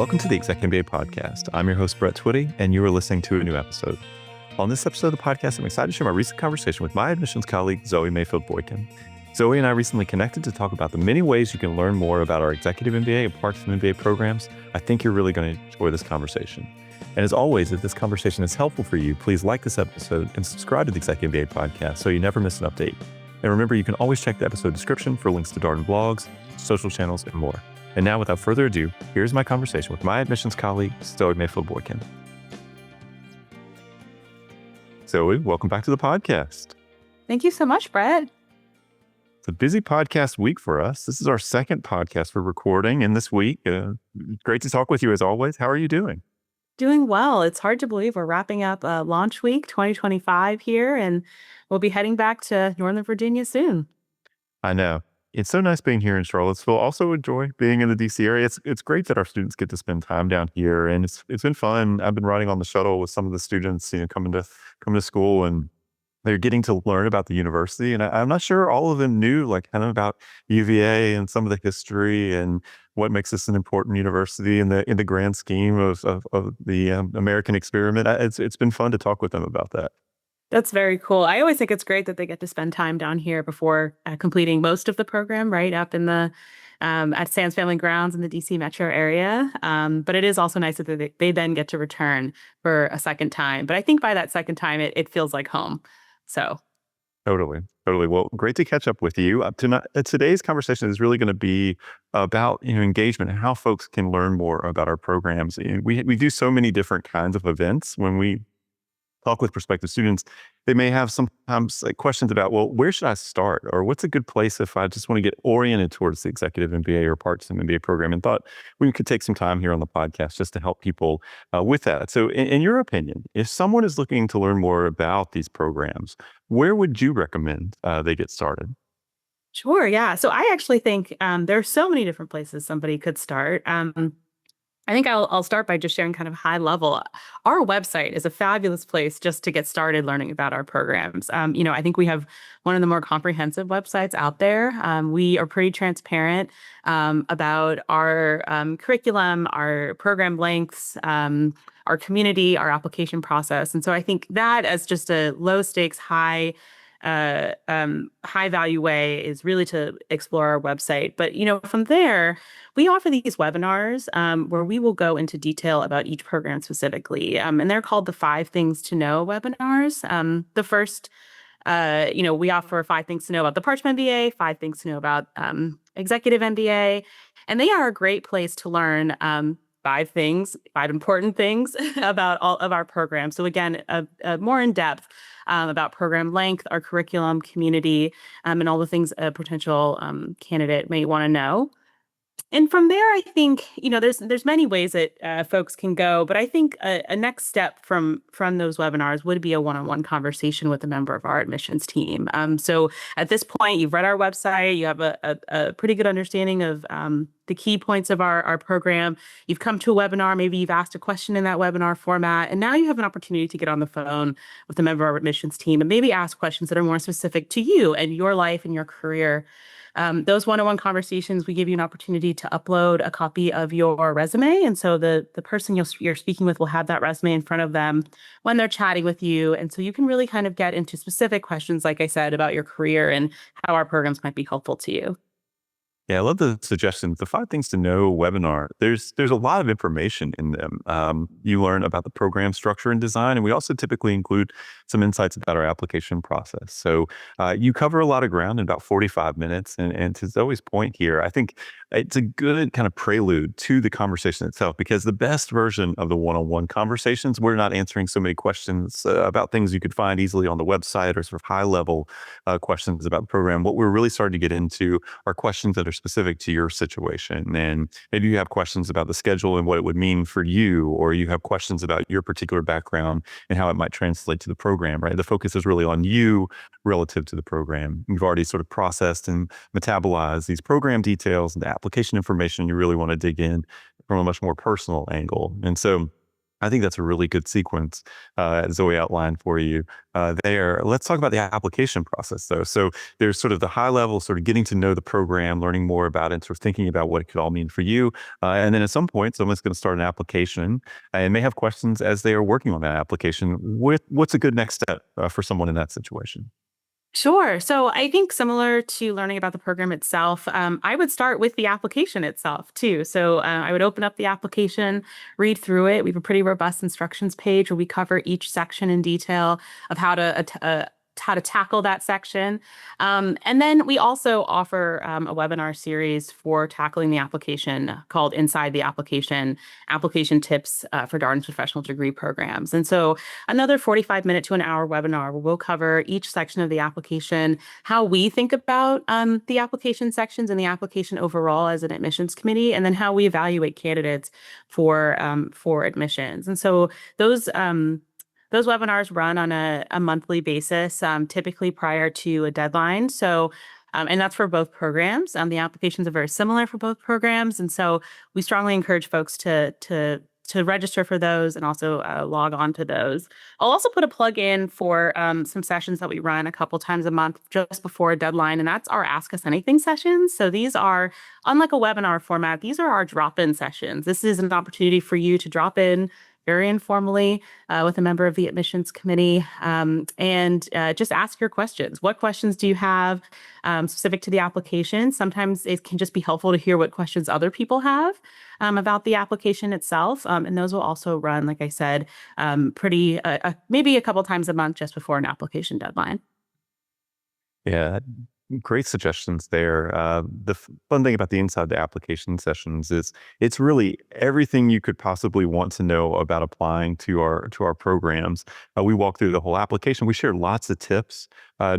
Welcome to the ExecMBA podcast. I'm your host, Brett Twitty, and you are listening to a new episode. On this episode of the podcast, I'm excited to share my recent conversation with my admissions colleague, Zoe Mayfield-Boykin. Zoe and I recently connected to talk about the many ways you can learn more about our Executive MBA and Parts of MBA programs. I think you're really going to enjoy this conversation. And as always, if this conversation is helpful for you, please like this episode and subscribe to the ExecMBA podcast so you never miss an update. And remember, you can always check the episode description for links to Darden blogs, social channels, and more. And now, without further ado, here's my conversation with my admissions colleague, Zoe Mayfield-Boykin. Zoe, welcome back to the podcast. Thank you so much, Brett. It's a busy podcast week for us. This is our second podcast we're recording in this week. Great to talk with you as always. How are you doing? Doing well. It's hard to believe we're wrapping up launch week 2025 here, and we'll be heading back to Northern Virginia soon. I know. It's so nice being here in Charlottesville. Also enjoy being in the DC area. It's great that our students get to spend time down here, and it's been fun. I've been riding on the shuttle with some of the students, coming to school, and they're getting to learn about the university. And I'm not sure all of them knew kind of about UVA and some of the history and what makes this an important university in the grand scheme of the American experiment. It's been fun to talk with them about that. That's very cool. I always think it's great that they get to spend time down here before completing most of the program, right up in the at Sands Family Grounds in the DC metro area. But it is also nice that they then get to return for a second time. But I think by that second time, it feels like home. So. Totally. Well, great to catch up with you. Today's conversation is really going to be about engagement and how folks can learn more about our programs. We do so many different kinds of events. When we talk with prospective students, they may have sometimes questions about, well, where should I start? Or what's a good place if I just want to get oriented towards the Executive MBA or Parts of MBA program? And thought we could take some time here on the podcast just to help people with that. So in your opinion, if someone is looking to learn more about these programs, where would you recommend they get started? Sure. Yeah. So I actually think there are so many different places somebody could start. I think I'll start by just sharing kind of high level. Our website is a fabulous place just to get started learning about our programs. I think we have one of the more comprehensive websites out there. We are pretty transparent about our curriculum, our program lengths, our community, our application process. And so I think that as just a low stakes, high value way is really to explore our website. But, from there, we offer these webinars where we will go into detail about each program specifically. And they're called the 5 Things to Know webinars. The first, we offer 5 things to know about the Parts MBA, 5 things to know about Executive MBA. And they are a great place to learn 5 important things about all of our programs. So again, more in depth about program length, our curriculum, community, and all the things a potential candidate may want to know. And from there, I think, there's many ways that folks can go, but I think a next step from those webinars would be a one-on-one conversation with a member of our admissions team. So at this point, you've read our website, you have a pretty good understanding of the key points of our program. You've come to a webinar, maybe you've asked a question in that webinar format, and now you have an opportunity to get on the phone with a member of our admissions team and maybe ask questions that are more specific to you and your life and your career. Those one-on-one conversations, we give you an opportunity to upload a copy of your resume. And so the person you're speaking with will have that resume in front of them when they're chatting with you. And so you can really kind of get into specific questions, like I said, about your career and how our programs might be helpful to you. Yeah, I love the suggestions. The 5 Things to Know webinar, there's a lot of information in them. You learn about the program structure and design, and we also typically include some insights about our application process. So you cover a lot of ground in about 45 minutes. And to Zoe's point here, I think it's a good kind of prelude to the conversation itself, because the best version of the one-on-one conversations, we're not answering so many questions about things you could find easily on the website or sort of high-level questions about the program. What we're really starting to get into are questions that are specific to your situation. And maybe you have questions about the schedule and what it would mean for you, or you have questions about your particular background and how it might translate to the program, right? The focus is really on you relative to the program. You've already sort of processed and metabolized these program details and the application information. You really want to dig in from a much more personal angle. And so I think that's a really good sequence, Zoe outlined for you there. Let's talk about the application process, though. So there's sort of the high level, sort of getting to know the program, learning more about it, sort of thinking about what it could all mean for you. And then at some point, someone's going to start an application and may have questions as they are working on that application. What's a good next step for someone in that situation? Sure. So I think similar to learning about the program itself, I would start with the application itself too. So I would open up the application, read through it. We have a pretty robust instructions page where we cover each section in detail of how to tackle that section. And then we also offer a webinar series for tackling the application called Inside the Application Tips for Darden's Professional Degree Programs. And so another 45-minute to an hour webinar where we'll cover each section of the application, how we think about the application sections and the application overall as an admissions committee, and then how we evaluate candidates for admissions. And so those those webinars run on a monthly basis, typically prior to a deadline. So, and that's for both programs. The applications are very similar for both programs, and so we strongly encourage folks to register for those and also log on to those. I'll also put a plug in for some sessions that we run a couple times a month just before a deadline, and that's our Ask Us Anything sessions. So these are, unlike a webinar format, these are our drop-in sessions. This is an opportunity for you to drop in very informally with a member of the admissions committee and just ask your questions. What questions do you have specific to the application? Sometimes it can just be helpful to hear what questions other people have about the application itself. And those will also run, like I said, pretty maybe a couple times a month just before an application deadline. Yeah, great suggestions there. Fun thing about the Inside the Application sessions is it's really everything you could possibly want to know about applying to our programs. We walk through the whole application. We share lots of tips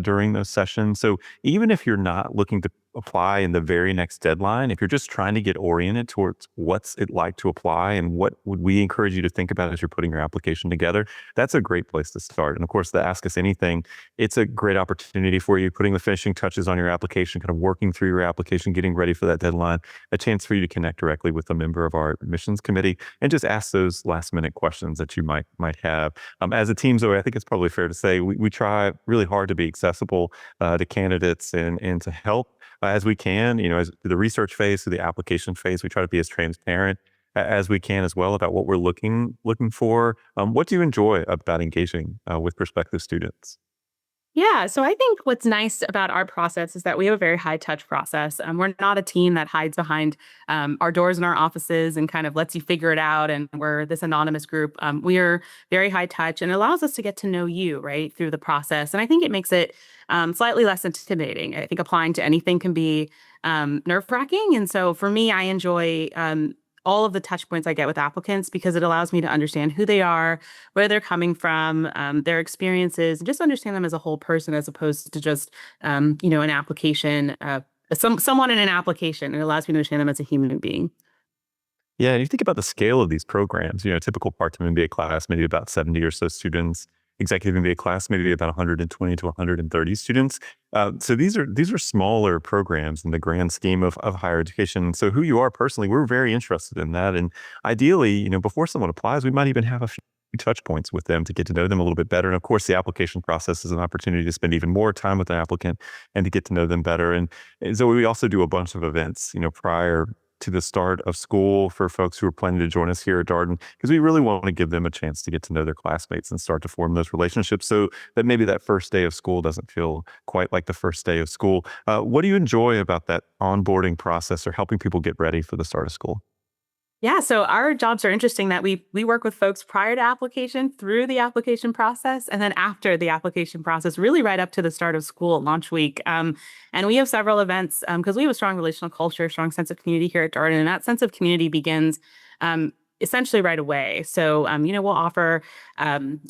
during those sessions. So even if you're not looking to apply in the very next deadline, if you're just trying to get oriented towards what's it like to apply and what would we encourage you to think about as you're putting your application together, that's a great place to start. And of course, the Ask Us Anything, it's a great opportunity for you, putting the finishing touches on your application, kind of working through your application, getting ready for that deadline, a chance for you to connect directly with a member of our admissions committee and just ask those last minute questions that you might have. As a team, Zoe, I think it's probably fair to say we try really hard to be accessible to candidates and to help as we can, as the research phase to the application phase, we try to be as transparent as we can as well about what we're looking for. What do you enjoy about engaging with prospective students? Yeah, so I think what's nice about our process is that we have a very high touch process. We're not a team that hides behind our doors in our offices and kind of lets you figure it out. And we're this anonymous group. We are very high touch and it allows us to get to know you right through the process. And I think it makes it slightly less intimidating. I think applying to anything can be nerve wracking. And so for me, I enjoy all of the touch points I get with applicants because it allows me to understand who they are, where they're coming from, their experiences, and just understand them as a whole person as opposed to just, an application, someone in an application. It allows me to understand them as a human being. Yeah, and you think about the scale of these programs, typical part-time MBA class, maybe about 70 or so students, executive MBA class, maybe about 120 to 130 students. So these are smaller programs in the grand scheme of higher education. So who you are personally, we're very interested in that. And ideally, before someone applies, we might even have a few touch points with them to get to know them a little bit better. And of course, the application process is an opportunity to spend even more time with an applicant and to get to know them better. And so we also do a bunch of events, prior to the start of school for folks who are planning to join us here at Darden, because we really want to give them a chance to get to know their classmates and start to form those relationships so that maybe that first day of school doesn't feel quite like the first day of school. What do you enjoy about that onboarding process or helping people get ready for the start of school? Yeah, so our jobs are interesting that we work with folks prior to application, through the application process, and then after the application process, really right up to the start of school, launch week. And we have several events because we have a strong relational culture, strong sense of community here at Darden, and that sense of community begins essentially right away. So, we'll offer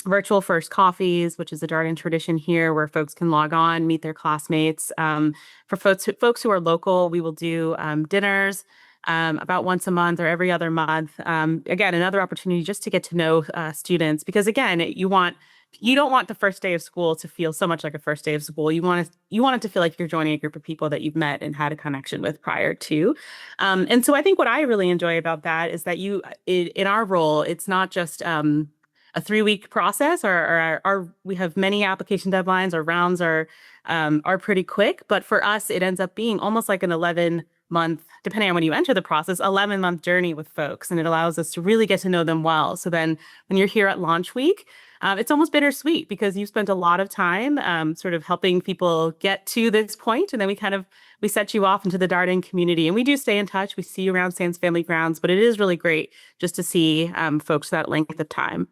virtual first coffees, which is a Darden tradition here, where folks can log on, meet their classmates. For folks who are local, we will do dinners about once a month or every other month. Again, another opportunity just to get to know students because again, you don't want the first day of school to feel so much like a first day of school. You want it to feel like you're joining a group of people that you've met and had a connection with prior to. And so I think what I really enjoy about that is that in our role, it's not just a 3 week process, we have many application deadlines. Our rounds are pretty quick, but for us, it ends up being almost like an 11-month, depending on when you enter the process, 11-month journey with folks, and it allows us to really get to know them well. So then, when you're here at launch week, it's almost bittersweet because you spent a lot of time sort of helping people get to this point, and then we set you off into the Darden community, and we do stay in touch. We see you around Sands Family Grounds, but it is really great just to see folks that length of time.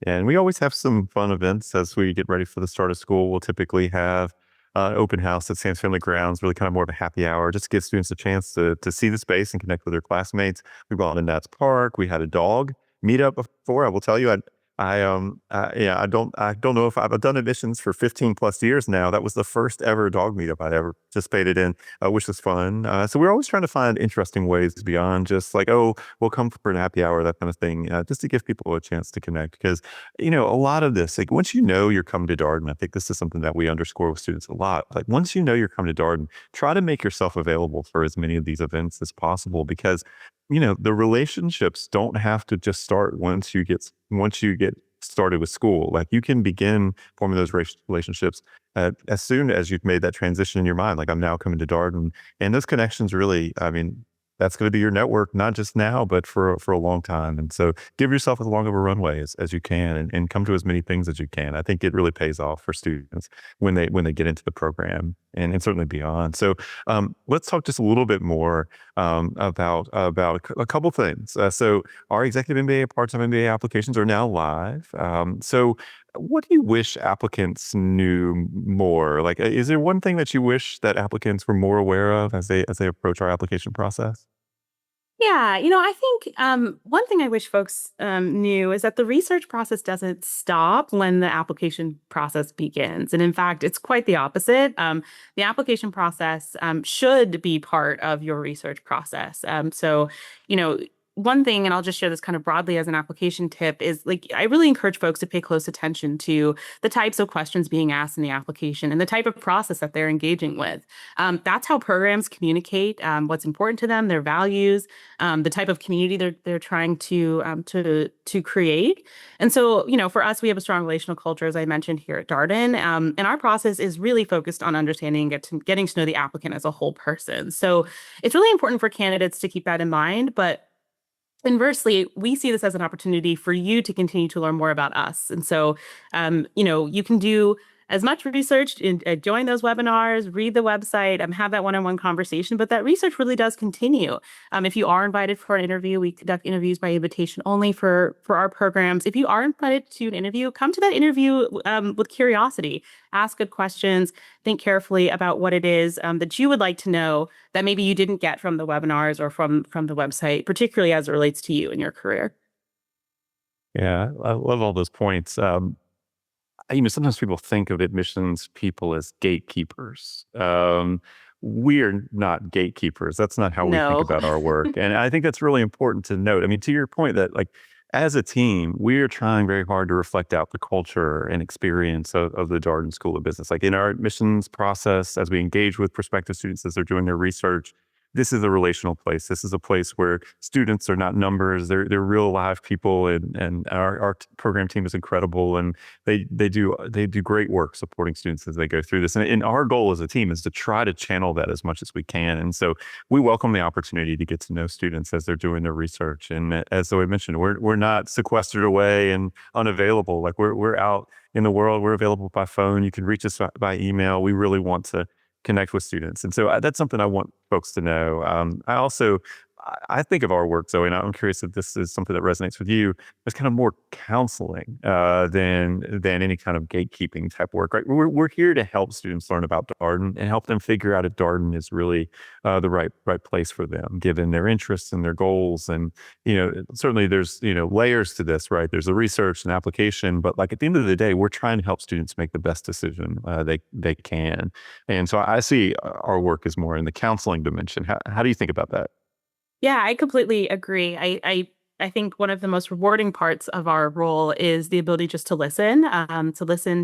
Yeah, and we always have some fun events as we get ready for the start of school. We'll typically have an open house at Sands Family Grounds, really kind of more of a happy hour, just to give students a chance to see the space and connect with their classmates. We've gone to Nats Park. We had a dog meetup before. I will tell you, yeah, I don't know if I've done admissions for 15 plus years now. That was the first ever dog meetup I'd ever participated in, which was fun. So we're always trying to find interesting ways beyond just like, oh, we'll come for an happy hour, that kind of thing, just to give people a chance to connect. Because, a lot of this, like once you know you're coming to Darden, I think this is something that we underscore with students a lot. Like once you know you're coming to Darden, try to make yourself available for as many of these events as possible because the relationships don't have to just start once you get started with school. Like you can begin forming those relationships as soon as you've made that transition in your mind. Like I'm now coming to Darden, and those connections really, I mean, that's going to be your network, not just now, but for a long time. And so give yourself as long of a runway as you can and come to as many things as you can. I think it really pays off for students when they get into the program and certainly beyond. So let's talk just a little bit more about a couple things. So our executive MBA, part-time MBA applications are now live. So what do you wish applicants knew more? Like, is there one thing that you wish that applicants were more aware of as they approach our application process? Yeah, I think one thing I wish folks knew is that the research process doesn't stop when the application process begins. And in fact, it's quite the opposite. The application process should be part of your research process. So, you know, one thing, and I'll just share this kind of broadly as an application tip, is like I really encourage folks to pay close attention to the types of questions being asked in the application and the type of process that they're engaging with. That's how programs communicate what's important to them, their values, the type of community they're trying to create. And so, for us, we have a strong relational culture, as I mentioned here at Darden, and our process is really focused on understanding getting to know the applicant as a whole person. So it's really important for candidates to keep that in mind, but inversely, we see this as an opportunity for you to continue to learn more about us. And so, you can do as much research, join those webinars, read the website, have that one-on-one conversation, but that research really does continue. If you are invited for an interview, we conduct interviews by invitation only for our programs. If you are invited to an interview, come to that interview with curiosity, ask good questions, think carefully about what it is that you would like to know that maybe you didn't get from the webinars or from the website, particularly as it relates to you and your career. Yeah, I love all those points. Sometimes people think of admissions people as gatekeepers. We're not gatekeepers. That's not how we think No. about our work. And I think that's really important to note. I mean, to your point that like as a team, we're trying very hard to reflect out the culture and experience of the Darden School of Business. Like in our admissions process, as we engage with prospective students as they're doing their research, this is a relational place. This is a place where students are not numbers; they're real live people, and our program team is incredible, and they do great work supporting students as they go through this. And our goal as a team is to try to channel that as much as we can. And so we welcome the opportunity to get to know students as they're doing their research. And as Zoe mentioned, we're not sequestered away and unavailable. Like we're out in the world. We're available by phone. You can reach us by email. We really want to connect with students. And so that's something I want folks to know. I think of our work, Zoe, and I'm curious if this is something that resonates with you, as kind of more counseling than any kind of gatekeeping type work, right? We're here to help students learn about Darden and help them figure out if Darden is really the right place for them, given their interests and their goals. And certainly there's layers to this, right? There's the research and application, but like at the end of the day, we're trying to help students make the best decision they can. And so I see our work as more in the counseling dimension. How do you think about that? Yeah, I completely agree. I I think one of the most rewarding parts of our role is the ability just to listen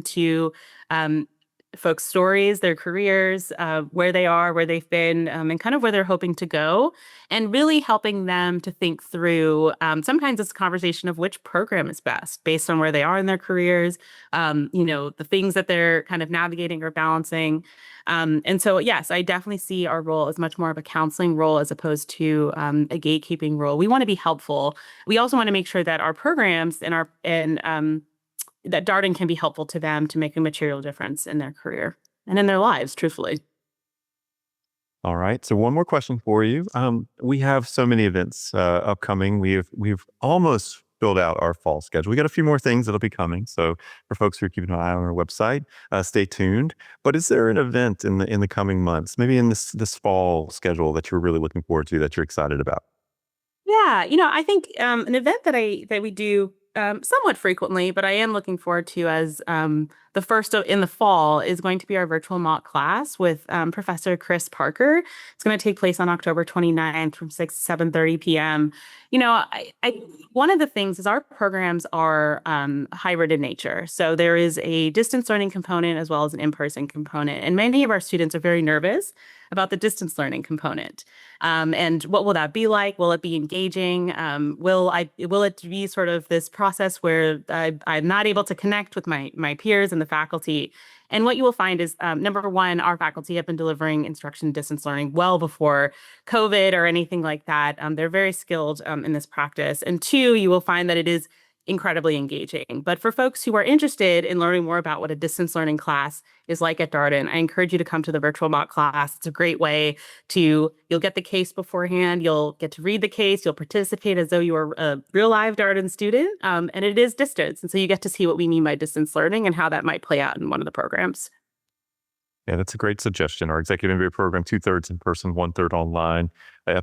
to um, folks' stories, their careers, where they are, where they've been, and kind of where they're hoping to go, and really helping them to think through. Sometimes it's a conversation of which program is best based on where they are in their careers, the things that they're kind of navigating or balancing. And so, yes, I definitely see our role as much more of a counseling role as opposed to a gatekeeping role. We want to be helpful. We also want to make sure that our programs and that Darden can be helpful to them to make a material difference in their career and in their lives, truthfully. All right. So one more question for you. We have so many events upcoming. We've almost filled out our fall schedule. We got a few more things that'll be coming. So for folks who are keeping an eye on our website, stay tuned. But is there an event in the coming months, maybe in this fall schedule that you're really looking forward to, that you're excited about? Yeah, I think an event that we do somewhat frequently, but I am looking forward to as the in the fall is going to be our virtual mock class with Professor Chris Parker. It's going to take place on October 29th from 6 to 7:30 p.m. One of the things is our programs are hybrid in nature. So there is a distance learning component as well as an in-person component. And many of our students are very nervous about the distance learning component. And what will that be like? Will it be engaging? Will it be sort of this process where I'm not able to connect with my peers and the faculty? And what you will find is, number one, our faculty have been delivering instruction distance learning well before COVID or anything like that. They're very skilled in this practice. And two, you will find that it is incredibly engaging. But for folks who are interested in learning more about what a distance learning class is like at Darden, I encourage you to come to the virtual mock class. It's a great way you'll get the case beforehand, you'll get to read the case, you'll participate as though you were a real live Darden student, and it is distance. And so you get to see what we mean by distance learning and how that might play out in one of the programs. Yeah, that's a great suggestion. Our executive MBA program, two-thirds in person, one-third online.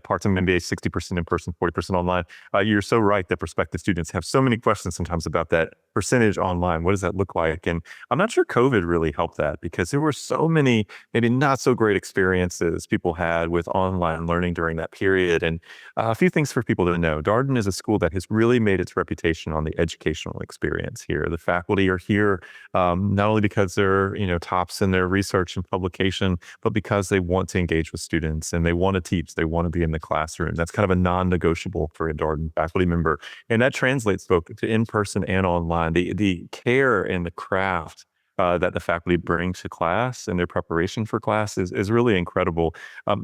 Part-time MBA, 60% in person, 40% online. You're so right that prospective students have so many questions sometimes about that percentage online. What does that look like? And I'm not sure COVID really helped that, because there were so many maybe not so great experiences people had with online learning during that period. And a few things for people to know. Darden is a school that has really made its reputation on the educational experience here. The faculty are here not only because they're tops in their research and publication, but because they want to engage with students and they want to teach. They want to be in the classroom. That's kind of a non-negotiable for a Darden faculty member. And that translates both to in-person and online. The care and the craft that the faculty bring to class and their preparation for class is really incredible.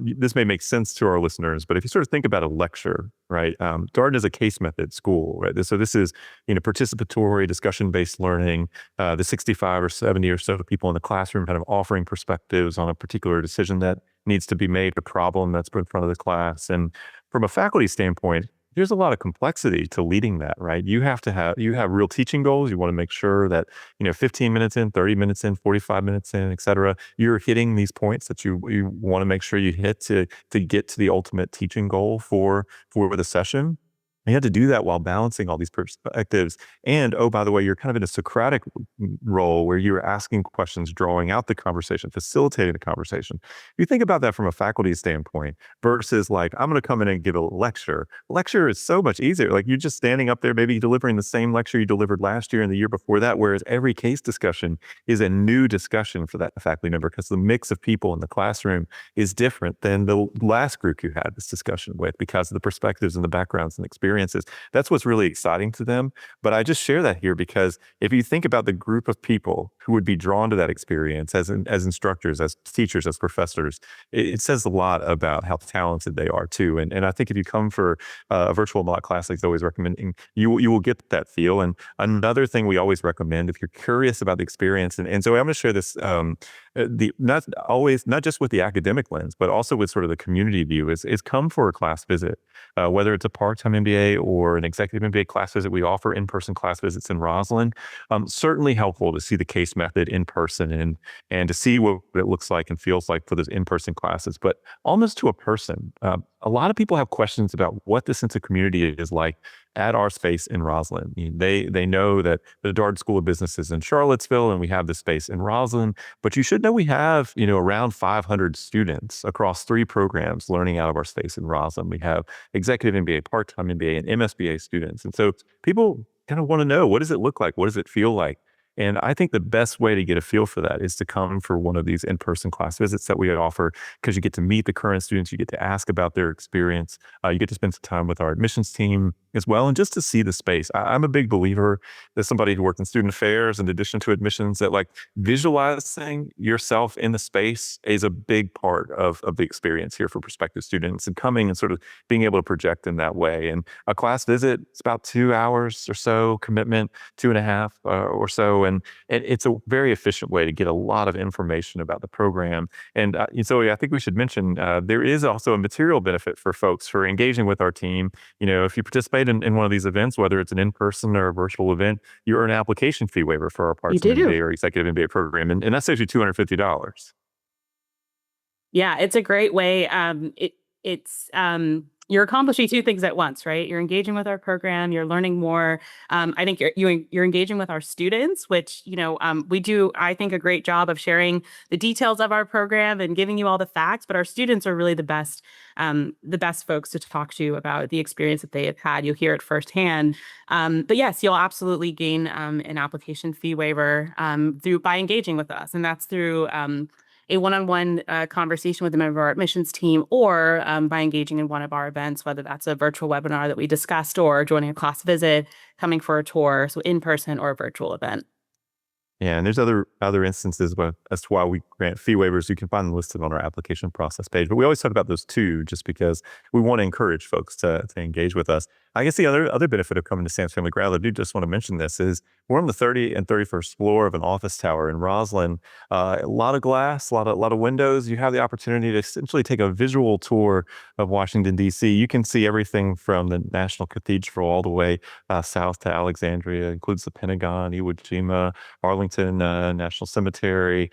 This may make sense to our listeners, but if you sort of think about a lecture, right? Darden is a case method school, right? So this is, participatory, discussion-based learning. The 65 or 70 or so people in the classroom kind of offering perspectives on a particular decision that needs to be made, a problem that's put in front of the class. And from a faculty standpoint, there's a lot of complexity to leading that, right? You have real teaching goals. You want to make sure that, 15 minutes in, 30 minutes in, 45 minutes in, et cetera, you're hitting these points that you want to make sure you hit to get to the ultimate teaching goal for the session. You have to do that while balancing all these perspectives. And, oh, by the way, you're kind of in a Socratic role where you're asking questions, drawing out the conversation, facilitating the conversation. If you think about that from a faculty standpoint versus like, I'm going to come in and give a lecture. Lecture is so much easier. Like, you're just standing up there, maybe delivering the same lecture you delivered last year and the year before that, whereas every case discussion is a new discussion for that faculty member, because the mix of people in the classroom is different than the last group you had this discussion with, because of the perspectives and the backgrounds and experiences. That's what's really exciting to them. But I just share that here because if you think about the group of people who would be drawn to that experience as instructors, as teachers, as professors, it says a lot about how talented they are too. And I think if you come for a virtual mock class, like I always recommending, you will get that feel. And another thing we always recommend, if you're curious about the experience, and so I'm going to share this, not just with the academic lens, but also with sort of the community view, is come for a class visit, whether it's a part-time MBA or an executive MBA class visit. We offer in-person class visits in Roslyn. Certainly helpful to see the case method in person and to see what it looks like and feels like for those in-person classes, but almost to a person. A lot of people have questions about what the sense of community is like at our space in Roslyn. They know that the Darden School of Business is in Charlottesville, and we have this space in Roslyn. But you should know we have, around 500 students across 3 programs learning out of our space in Roslyn. We have executive MBA, part-time MBA, and MSBA students. And so people kind of want to know, what does it look like? What does it feel like? And I think the best way to get a feel for that is to come for one of these in-person class visits that we offer, because you get to meet the current students, you get to ask about their experience, you get to spend some time with our admissions team as well, and just to see the space. I'm a big believer, as somebody who worked in student affairs in addition to admissions, that like visualizing yourself in the space is a big part of the experience here for prospective students, and coming and sort of being able to project in that way. And a class visit, it's about 2 hours or so commitment, 2.5 or so. And it's a very efficient way to get a lot of information about the program. And so I think we should mention there is also a material benefit for folks for engaging with our team. If you participate in one of these events, whether it's an in-person or a virtual event, you earn an application fee waiver for our You part-time do. MBA or executive MBA program. And that saves you $250. Yeah, it's a great way. You're accomplishing 2 things at once, right? You're engaging with our program, you're learning more. I think you're engaging with our students, which we do, I think, a great job of sharing the details of our program and giving you all the facts. But our students are really the best folks to talk to about the experience that they have had. You'll hear it firsthand. But yes, you'll absolutely gain an application fee waiver by engaging with us, and that's through a one-on-one conversation with a member of our admissions team, or by engaging in one of our events, whether that's a virtual webinar that we discussed, or joining a class visit, coming for a tour, so in person or a virtual event. Yeah, and there's other instances as to why we grant fee waivers. You can find them listed on our application process page. But we always talk about those 2 just because we want to encourage folks to engage with us. I guess the other benefit of coming to Sam's Family Grad, I do just want to mention this, is we're on the 30th and 31st floor of an office tower in Roslyn. A lot of glass, a lot of windows. You have the opportunity to essentially take a visual tour of Washington, D.C. You can see everything from the National Cathedral all the way south to Alexandria. It includes the Pentagon, Iwo Jima, Arlington National Cemetery,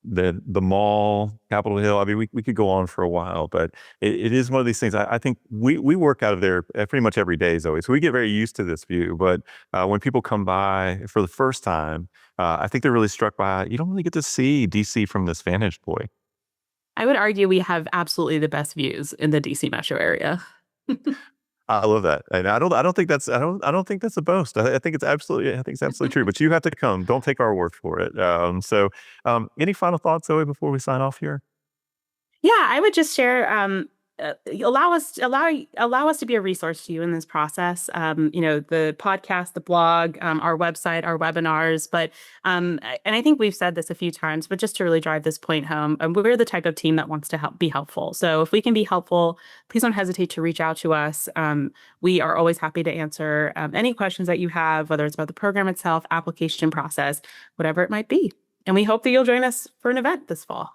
the mall, Capitol Hill. I mean, we could go on for a while, but it is one of these things. I think we work out of there pretty much every day, Zoe. So we get very used to this view. But when people come by for the first time, I think they're really struck by, you don't really get to see DC from this vantage point. I would argue we have absolutely the best views in the DC metro area. I love that, and I don't think that's I don't think that's a boast. I think it's absolutely true. But you have to come. Don't take our word for it. Any final thoughts, Zoe, before we sign off here? Yeah, I would just share, allow us to be a resource to you in this process. The podcast, the blog, our website, our webinars. But and I think we've said this a few times, but just to really drive this point home, we're the type of team that wants to be helpful. So if we can be helpful, please don't hesitate to reach out to us. We are always happy to answer any questions that you have, whether it's about the program itself, application process, whatever it might be. And we hope that you'll join us for an event this fall.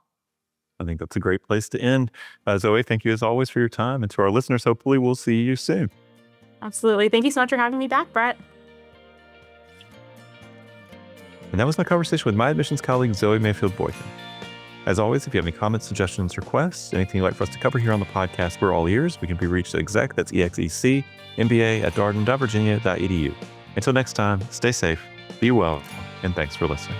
I think that's a great place to end. Zoe, thank you as always for your time. And to our listeners, hopefully we'll see you soon. Absolutely. Thank you so much for having me back, Brett. And that was my conversation with my admissions colleague, Zoe Mayfield Boykin. As always, if you have any comments, suggestions, requests, anything you'd like for us to cover here on the podcast, we're all ears. We can be reached at exec, that's EXEC, MBA at darden.virginia.edu. Until next time, stay safe, be well, and thanks for listening.